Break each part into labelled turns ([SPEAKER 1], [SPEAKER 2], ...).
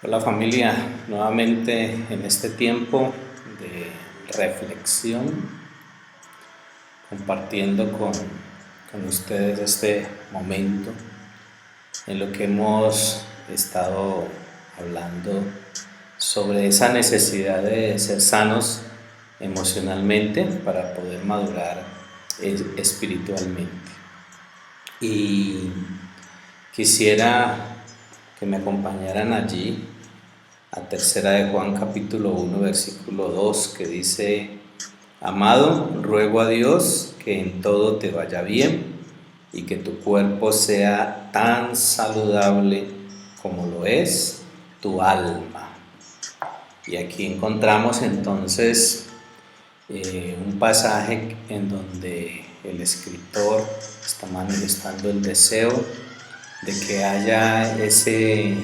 [SPEAKER 1] Hola familia, nuevamente en este tiempo de reflexión, compartiendo con ustedes este momento en lo que hemos estado hablando sobre esa necesidad de ser sanos emocionalmente para poder madurar espiritualmente. Y quisiera que me acompañaran allí a tercera de Juan capítulo 1 versículo 2 que dice: Amado, ruego a Dios que en todo te vaya bien y que tu cuerpo sea tan saludable como lo es tu alma. Y aquí encontramos entonces un pasaje en donde el escritor está manifestando el deseo de que haya ese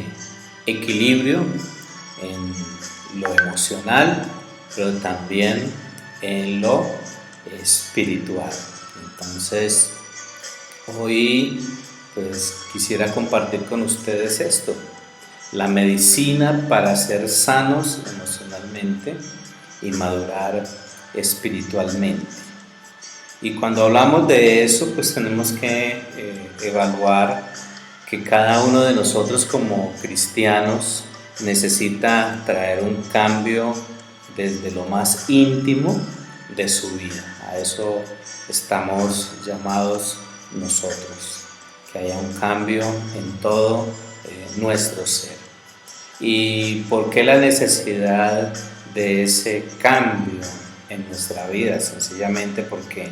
[SPEAKER 1] equilibrio en lo emocional, pero también en lo espiritual. Entonces, hoy pues quisiera compartir con ustedes esto: la medicina para ser sanos emocionalmente y madurar espiritualmente. Y cuando hablamos de eso, pues tenemos que evaluar que cada uno de nosotros como cristianos necesita traer un cambio desde lo más íntimo de su vida. A eso estamos llamados nosotros, que haya un cambio en todo nuestro ser. ¿Y por qué la necesidad de ese cambio en nuestra vida? Sencillamente porque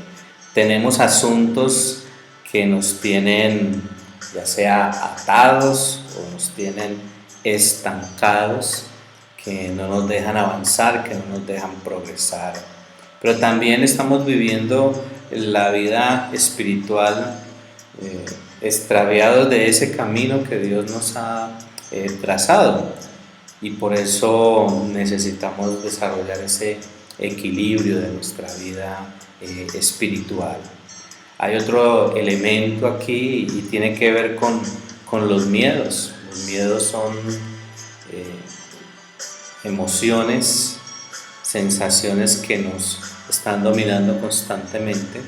[SPEAKER 1] tenemos asuntos que nos tienen ya sea atados o nos tienen estancados, que no nos dejan avanzar, que no nos dejan progresar. Pero también estamos viviendo la vida espiritual extraviados de ese camino que Dios nos ha trazado, y por eso necesitamos desarrollar ese equilibrio de nuestra vida espiritual. Hay otro elemento aquí y tiene que ver con los miedos. Los miedos son emociones, sensaciones que nos están dominando constantemente,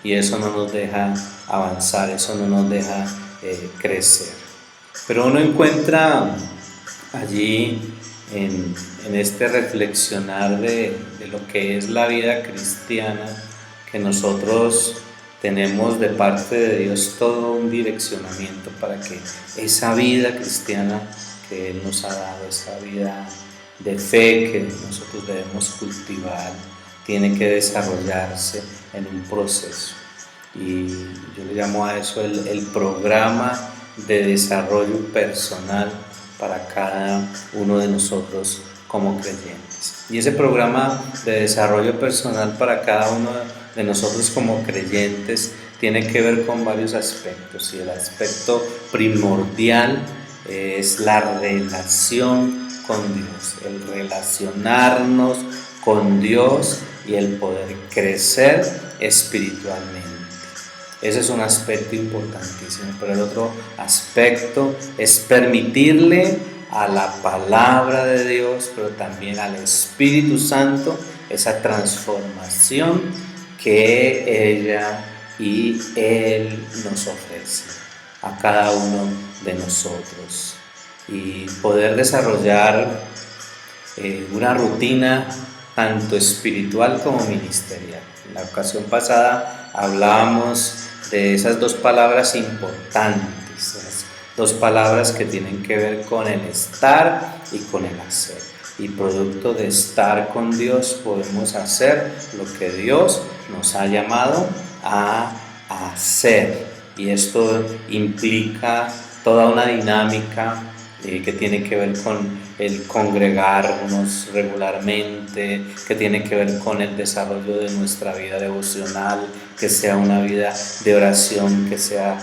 [SPEAKER 1] y eso no nos deja avanzar, eso no nos deja crecer. Pero uno encuentra allí en este reflexionar de lo que es la vida cristiana, que nosotros tenemos de parte de Dios todo un direccionamiento para que esa vida cristiana que Él nos ha dado, esa vida de fe que nosotros debemos cultivar, tiene que desarrollarse en un proceso. Y yo le llamo a eso el programa de desarrollo personal para cada uno de nosotros como creyentes. Y ese programa de desarrollo personal para cada uno de nosotros como creyentes tiene que ver con varios aspectos, y el aspecto primordial es la relación con Dios, el relacionarnos con Dios y el poder crecer espiritualmente. Ese es un aspecto importantísimo. Pero el otro aspecto es permitirle a la palabra de Dios, pero también al Espíritu Santo, esa transformación que ella y Él nos ofrece a cada uno de nosotros, y poder desarrollar una rutina tanto espiritual como ministerial. En la ocasión pasada hablábamos de esas dos palabras importantes, esas dos palabras que tienen que ver con el estar y con el hacer. Y producto de estar con Dios podemos hacer lo que Dios nos ha llamado a hacer. Y esto implica toda una dinámica que tiene que ver con el congregarnos regularmente, que tiene que ver con el desarrollo de nuestra vida devocional, que sea una vida de oración, que sea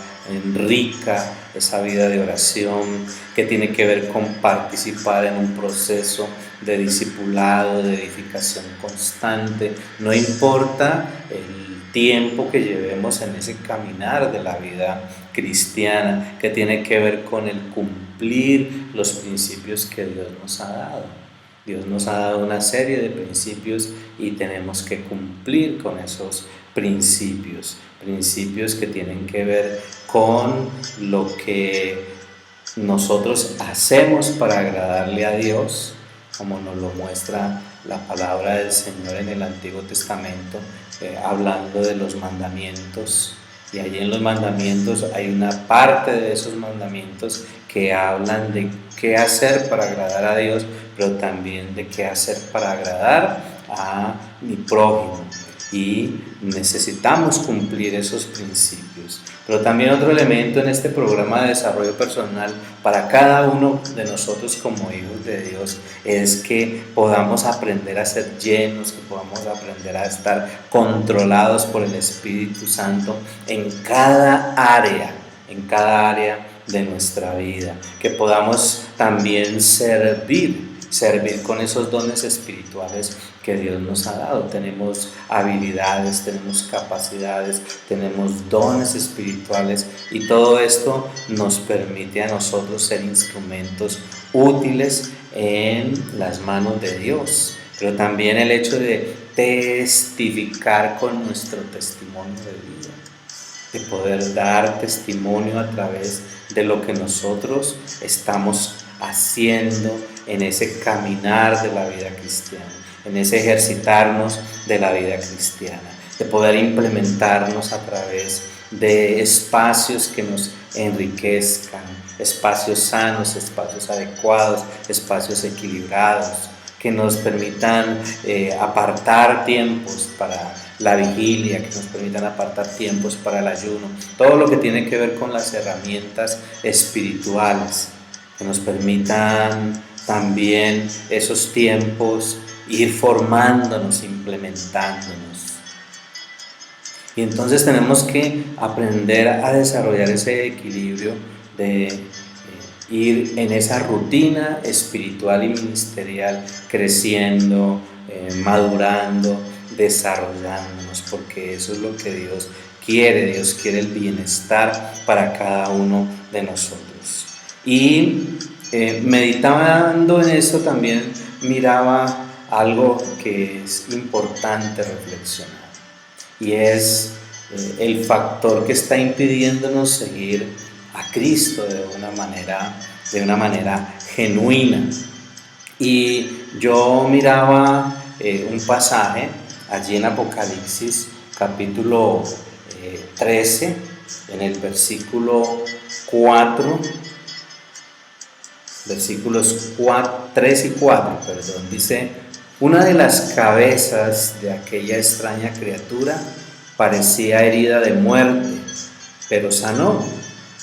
[SPEAKER 1] rica esa vida de oración, que tiene que ver con participar en un proceso de discipulado, de edificación constante. No importa el tiempo que llevemos en ese caminar de la vida cristiana, que tiene que ver con el cumplir los principios que Dios nos ha dado. Dios nos ha dado una serie de principios y tenemos que cumplir con esos principios, principios que tienen que ver con lo que nosotros hacemos para agradarle a Dios, como nos lo muestra la palabra del Señor en el Antiguo Testamento, hablando de los mandamientos. Y allí en los mandamientos hay una parte de esos mandamientos que hablan de qué hacer para agradar a Dios, pero también de qué hacer para agradar a mi prójimo. Y necesitamos cumplir esos principios. Pero también otro elemento en este programa de desarrollo personal para cada uno de nosotros como hijos de Dios es que podamos aprender a ser llenos, que podamos aprender a estar controlados por el Espíritu Santo en cada área de nuestra vida, que podamos también servir con esos dones espirituales que Dios nos ha dado. Tenemos habilidades, tenemos capacidades, tenemos dones espirituales y todo esto nos permite a nosotros ser instrumentos útiles en las manos de Dios. Pero también el hecho de testificar con nuestro testimonio de vida, de poder dar testimonio a través de lo que nosotros estamos haciendo en ese caminar de la vida cristiana, en ese ejercitarnos de la vida cristiana, de poder implementarnos a través de espacios que nos enriquezcan, espacios sanos, espacios adecuados, espacios equilibrados, que nos permitan apartar tiempos para la vigilia, que nos permitan apartar tiempos para el ayuno, todo lo que tiene que ver con las herramientas espirituales, que nos permitan también esos tiempos ir formándonos, implementándonos. Y entonces tenemos que aprender a desarrollar ese equilibrio de ir en esa rutina espiritual y ministerial, creciendo, madurando, desarrollándonos, porque eso es lo que Dios quiere. Dios quiere el bienestar para cada uno de nosotros. Y meditando en eso también miraba algo que es importante reflexionar, y es el factor que está impidiéndonos seguir a Cristo de una manera genuina. Y yo miraba un pasaje allí en Apocalipsis capítulo 13, en el versículo 4, versículos 3 y 4, dice: una de las cabezas de aquella extraña criatura parecía herida de muerte, pero sanó.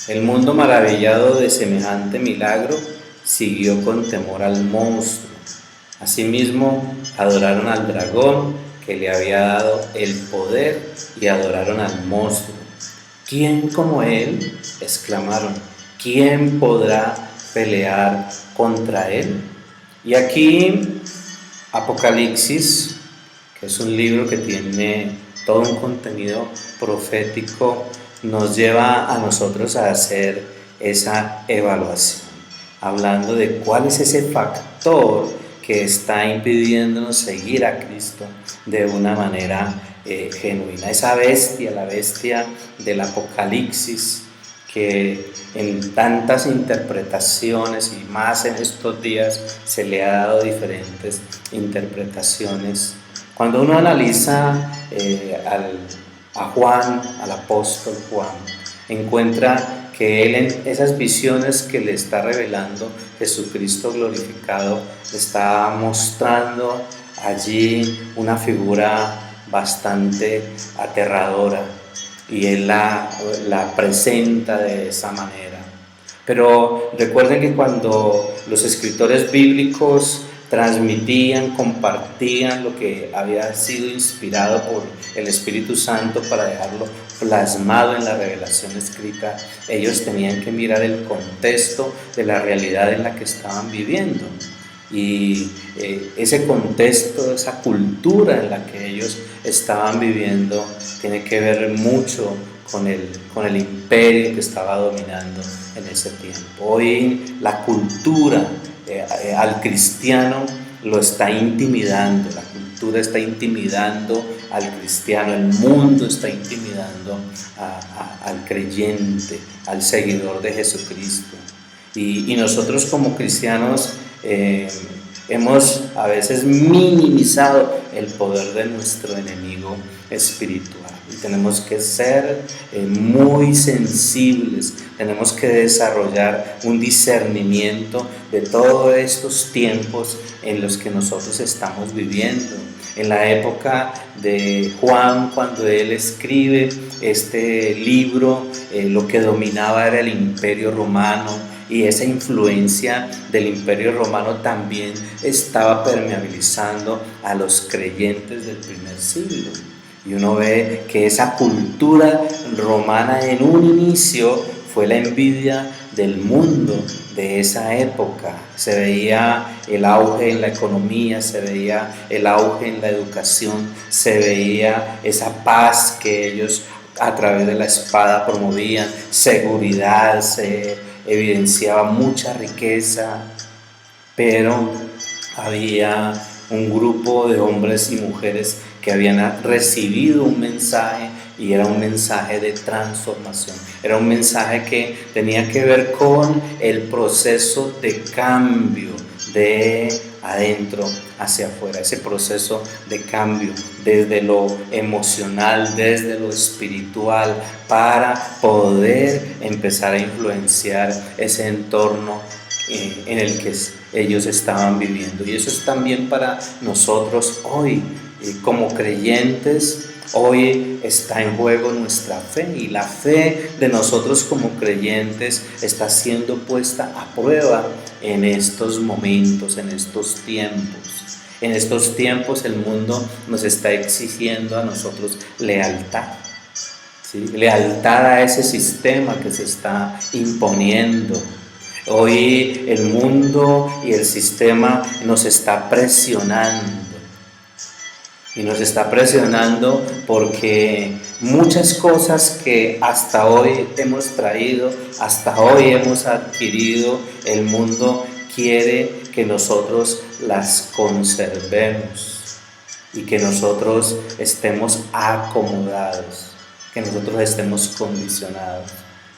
[SPEAKER 1] El mundo, maravillado de semejante milagro, siguió con temor al monstruo. Asimismo, adoraron al dragón que le había dado el poder y adoraron al monstruo. ¿Quién como él?, exclamaron. ¿Quién podrá pelear contra él? Y aquí Apocalipsis, que es un libro que tiene todo un contenido profético, nos lleva a nosotros a hacer esa evaluación, hablando de cuál es ese factor que está impidiéndonos seguir a Cristo de una manera genuina. Esa bestia, la bestia del Apocalipsis, que en tantas interpretaciones y más en estos días se le ha dado diferentes interpretaciones. Cuando uno analiza a Juan, al apóstol Juan, encuentra que él en esas visiones que le está revelando Jesucristo glorificado, le está mostrando allí una figura bastante aterradora, y él la presenta de esa manera. Pero recuerden que cuando los escritores bíblicos transmitían, compartían lo que había sido inspirado por el Espíritu Santo para dejarlo plasmado en la revelación escrita, ellos tenían que mirar el contexto de la realidad en la que estaban viviendo. Y ese contexto, esa cultura en la que ellos estaban viviendo, tiene que ver mucho con el imperio que estaba dominando en ese tiempo. Hoy la cultura al cristiano lo está intimidando, la cultura está intimidando al cristiano, el mundo está intimidando al creyente, al seguidor de Jesucristo. Y nosotros como cristianos hemos a veces minimizado el poder de nuestro enemigo espiritual. Y tenemos que ser muy sensibles, tenemos que desarrollar un discernimiento de todos estos tiempos en los que nosotros estamos viviendo. En la época de Juan, cuando él escribe este libro, lo que dominaba era el Imperio Romano, y esa influencia del Imperio Romano también estaba permeabilizando a los creyentes del primer siglo. Y uno ve que esa cultura romana en un inicio fue la envidia del mundo de esa época. Se veía el auge en la economía, se veía el auge en la educación, se veía esa paz que ellos a través de la espada promovían, seguridad, se evidenciaba mucha riqueza, pero había un grupo de hombres y mujeres que habían recibido un mensaje, y era un mensaje de transformación, era un mensaje que tenía que ver con el proceso de cambio de adentro hacia afuera, ese proceso de cambio desde lo emocional, desde lo espiritual, para poder empezar a influenciar ese entorno en el que ellos estaban viviendo. Y eso es también para nosotros hoy, como creyentes. Hoy está en juego nuestra fe, y la fe de nosotros como creyentes está siendo puesta a prueba en estos momentos, en estos tiempos. En estos tiempos el mundo nos está exigiendo a nosotros lealtad, ¿sí? Lealtad a ese sistema que se está imponiendo. Hoy el mundo y el sistema nos está presionando. Y nos está presionando porque muchas cosas que hasta hoy hemos traído, hasta hoy hemos adquirido, el mundo quiere que nosotros las conservemos y que nosotros estemos acomodados, que nosotros estemos condicionados.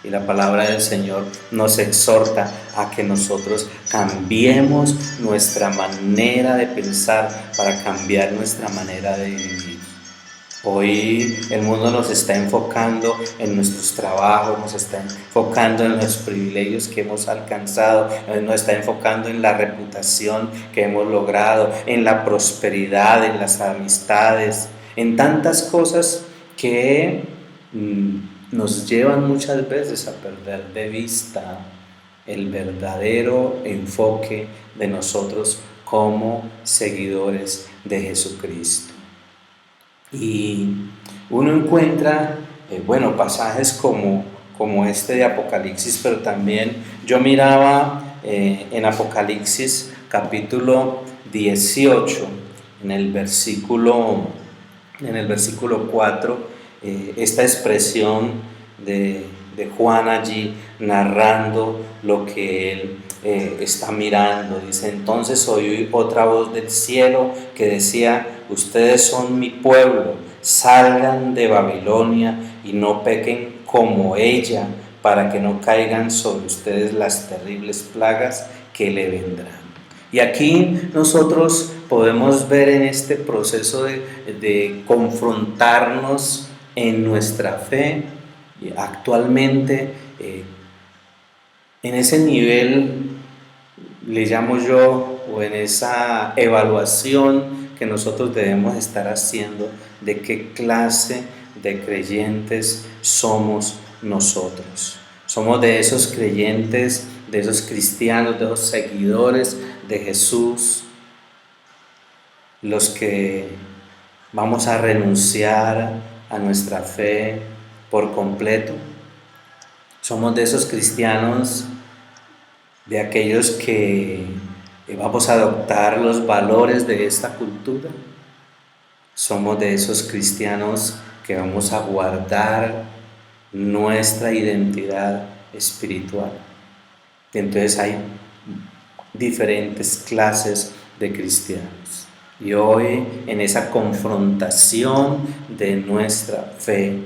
[SPEAKER 1] Y la palabra del Señor nos exhorta a que nosotros cambiemos nuestra manera de pensar para cambiar nuestra manera de vivir. Hoy el mundo nos está enfocando en nuestros trabajos, nos está enfocando en los privilegios que hemos alcanzado, nos está enfocando en la reputación que hemos logrado, en la prosperidad, en las amistades, en tantas cosas que nos llevan muchas veces a perder de vista el verdadero enfoque de nosotros como seguidores de Jesucristo. Y uno encuentra, pasajes como este de Apocalipsis, pero también yo miraba en Apocalipsis capítulo 18, en el versículo 4, esta expresión de Juan allí narrando lo que él está mirando. Dice: entonces oí otra voz del cielo que decía: ustedes son mi pueblo, salgan de Babilonia y no pequen como ella, para que no caigan sobre ustedes las terribles plagas que le vendrán. Y aquí nosotros podemos ver en este proceso de confrontarnos en nuestra fe actualmente, en ese nivel, le llamo yo, o en esa evaluación que nosotros debemos estar haciendo de qué clase de creyentes somos nosotros. Somos de esos creyentes, de esos cristianos, de esos seguidores de Jesús, los que vamos a renunciar a nuestra fe por completo. Somos de esos cristianos, de aquellos que y vamos a adoptar los valores de esta cultura. Somos de esos cristianos que vamos a guardar nuestra identidad espiritual. Y entonces hay diferentes clases de cristianos. Y hoy, en esa confrontación de nuestra fe,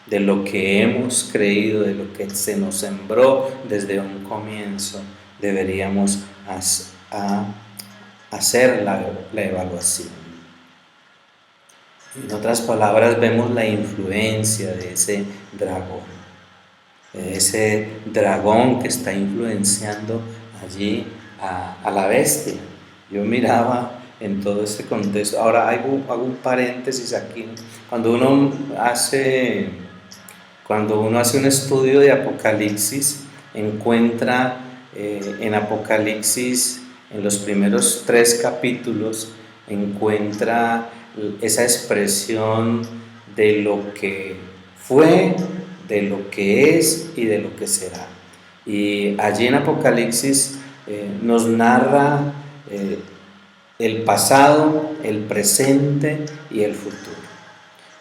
[SPEAKER 1] de lo que hemos creído, de lo que se nos sembró desde un comienzo, deberíamos hacer la evaluación. En otras palabras, vemos la influencia de ese dragón que está influenciando allí a la bestia. Yo miraba en todo este contexto. Ahora hago un paréntesis aquí. Cuando uno hace un estudio de Apocalipsis, encuentra en Apocalipsis, en los primeros 3 capítulos, encuentra esa expresión de lo que fue, de lo que es y de lo que será. Y allí en Apocalipsis nos narra el pasado, el presente y el futuro.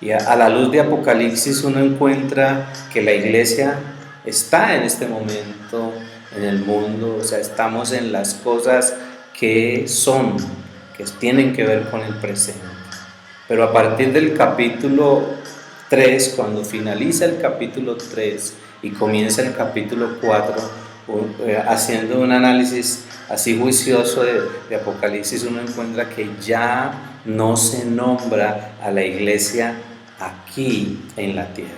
[SPEAKER 1] Y a la luz de Apocalipsis uno encuentra que la iglesia está en este momento en el mundo, o sea, estamos en las cosas que son, que tienen que ver con el presente. Pero a partir del capítulo 3, cuando finaliza el capítulo 3 y comienza el capítulo 4, haciendo un análisis así juicioso de Apocalipsis, uno encuentra que ya no se nombra a la iglesia aquí en la tierra.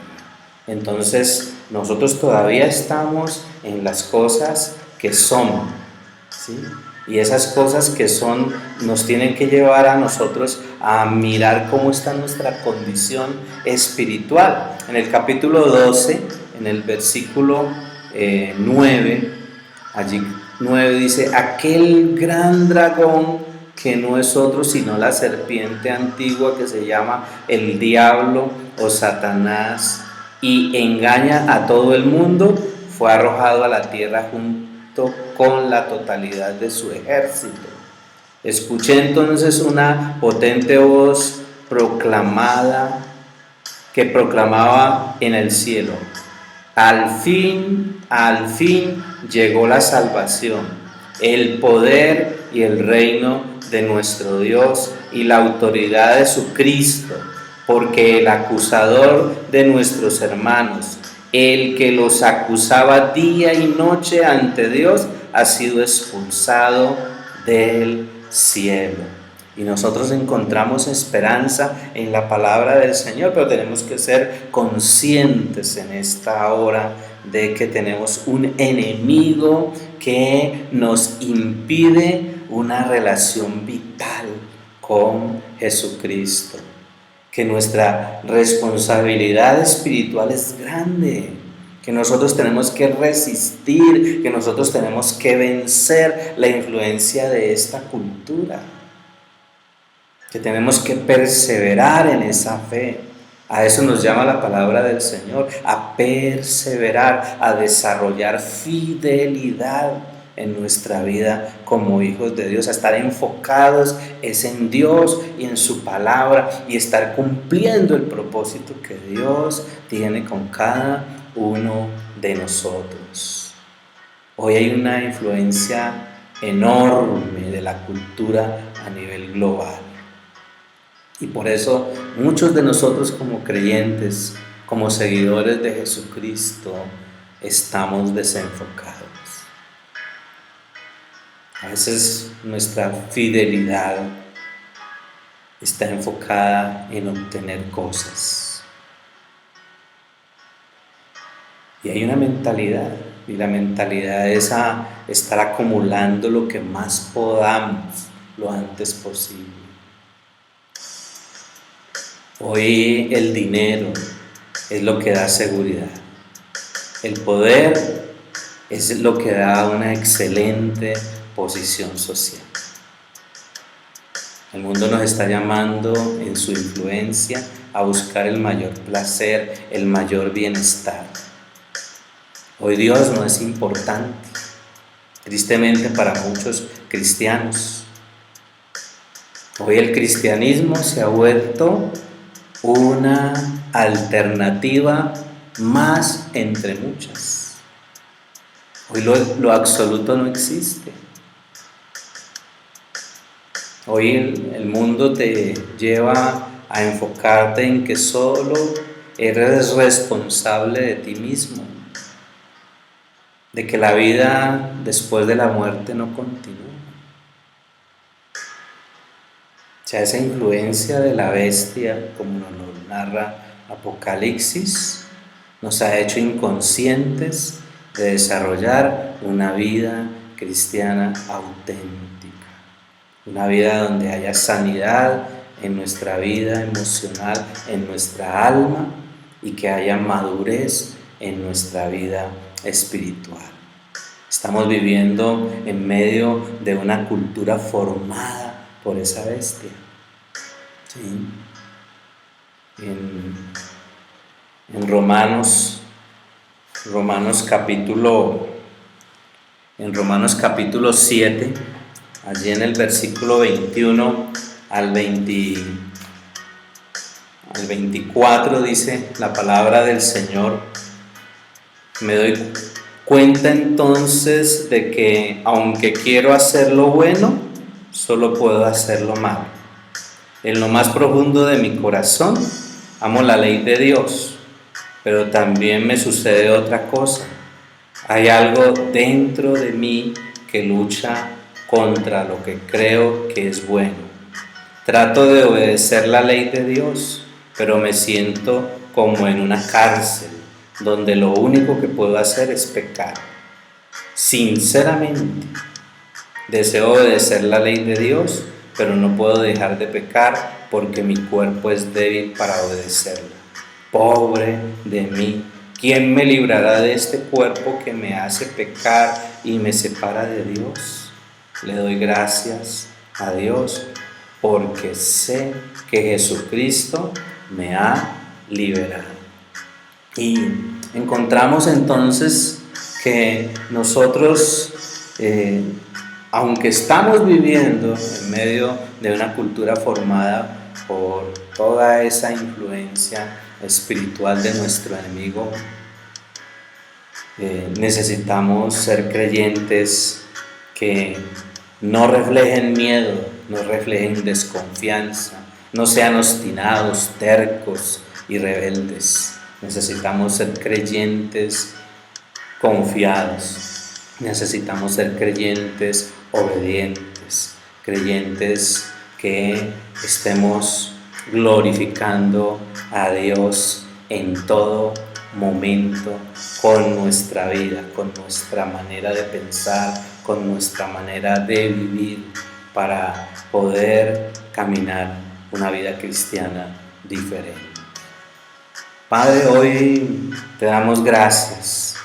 [SPEAKER 1] Entonces nosotros todavía estamos en las cosas que son, ¿sí? Y esas cosas que son nos tienen que llevar a nosotros a mirar cómo está nuestra condición espiritual. En el capítulo 12, en el versículo 9, allí 9 dice: aquel gran dragón que no es otro sino la serpiente antigua que se llama el diablo o Satanás y engaña a todo el mundo, fue arrojado a la tierra junto con la totalidad de su ejército. Escuché entonces una potente voz que proclamaba en el cielo: al fin llegó la salvación, el poder y el reino de nuestro Dios y la autoridad de su Cristo, porque el acusador de nuestros hermanos, el que los acusaba día y noche ante Dios, ha sido expulsado del cielo. Y nosotros encontramos esperanza en la palabra del Señor, pero tenemos que ser conscientes en esta hora de que tenemos un enemigo que nos impide una relación vital con Jesucristo. Que nuestra responsabilidad espiritual es grande, que nosotros tenemos que resistir, que nosotros tenemos que vencer la influencia de esta cultura, que tenemos que perseverar en esa fe. A eso nos llama la palabra del Señor, a perseverar, a desarrollar fidelidad en nuestra vida como hijos de Dios, a estar enfocados es en Dios y en su palabra y estar cumpliendo el propósito que Dios tiene con cada uno de nosotros. Hoy hay una influencia enorme de la cultura a nivel global y por eso muchos de nosotros como creyentes, como seguidores de Jesucristo, estamos desenfocados. A veces nuestra fidelidad está enfocada en obtener cosas. Y hay una mentalidad, y la mentalidad es a estar acumulando lo que más podamos lo antes posible. Hoy el dinero es lo que da seguridad. El poder es lo que da una excelente posición social. El mundo nos está llamando en su influencia a buscar el mayor placer, el mayor bienestar. Hoy Dios no es importante. tristemente para muchos cristianos. Hoy el cristianismo se ha vuelto una alternativa más entre muchas. Hoy lo absoluto no existe. Hoy el mundo te lleva a enfocarte en que solo eres responsable de ti mismo, de que la vida después de la muerte no continúa. O sea, esa influencia de la bestia, como nos lo narra Apocalipsis, nos ha hecho inconscientes de desarrollar una vida cristiana auténtica, una vida donde haya sanidad en nuestra vida emocional, en nuestra alma, y que haya madurez en nuestra vida espiritual. Estamos viviendo en medio de una cultura formada por esa bestia. ¿Sí? En Romanos capítulo 7, allí en el versículo 21 al 24 dice la palabra del Señor: me doy cuenta entonces de que aunque quiero hacer lo bueno, solo puedo hacer lo malo. En lo más profundo de mi corazón amo la ley de Dios, pero también me sucede otra cosa. Hay algo dentro de mí que lucha contra lo que creo que es bueno. Trato de obedecer la ley de Dios, pero me siento como en una cárcel donde lo único que puedo hacer es pecar. Sinceramente, deseo obedecer la ley de Dios, pero no puedo dejar de pecar porque mi cuerpo es débil para obedecerla. Pobre de mí, ¿quién me librará de este cuerpo que me hace pecar y me separa de Dios? Le doy gracias a Dios porque sé que Jesucristo me ha liberado. Y encontramos entonces que nosotros, aunque estamos viviendo en medio de una cultura formada por toda esa influencia espiritual de nuestro enemigo, necesitamos ser creyentes que no reflejen miedo, no reflejen desconfianza, no sean obstinados, tercos y rebeldes. Necesitamos ser creyentes confiados, necesitamos ser creyentes obedientes, creyentes que estemos glorificando a Dios en todo momento, con nuestra vida, con nuestra manera de pensar, con nuestra manera de vivir, para poder caminar una vida cristiana diferente. Padre, hoy te damos gracias.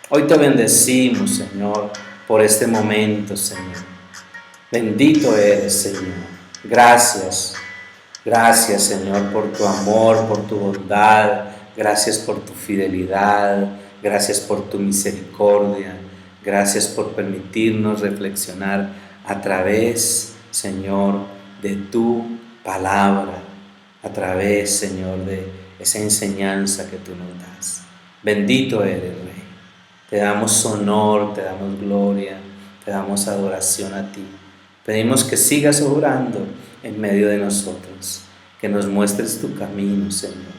[SPEAKER 1] Hoy te bendecimos, Señor, por este momento, Señor. Bendito eres, Señor. Gracias. Gracias, Señor, por tu amor, por tu bondad. Gracias por tu fidelidad. Gracias por tu misericordia. Gracias por permitirnos reflexionar a través, Señor, de tu palabra. A través, Señor, de esa enseñanza que tú nos das. Bendito eres, Rey. Te damos honor, te damos gloria, te damos adoración a ti. Pedimos que sigas obrando en medio de nosotros, que nos muestres tu camino, Señor.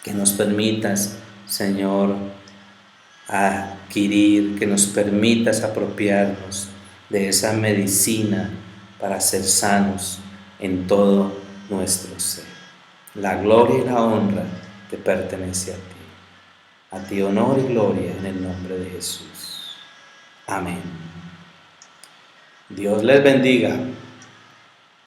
[SPEAKER 1] Que nos permitas, Señor, adquirir, que nos permitas apropiarnos de esa medicina para ser sanos en todo nuestro ser. La gloria y la honra te pertenece a ti. A ti honor y gloria en el nombre de Jesús. Amén. Dios les bendiga.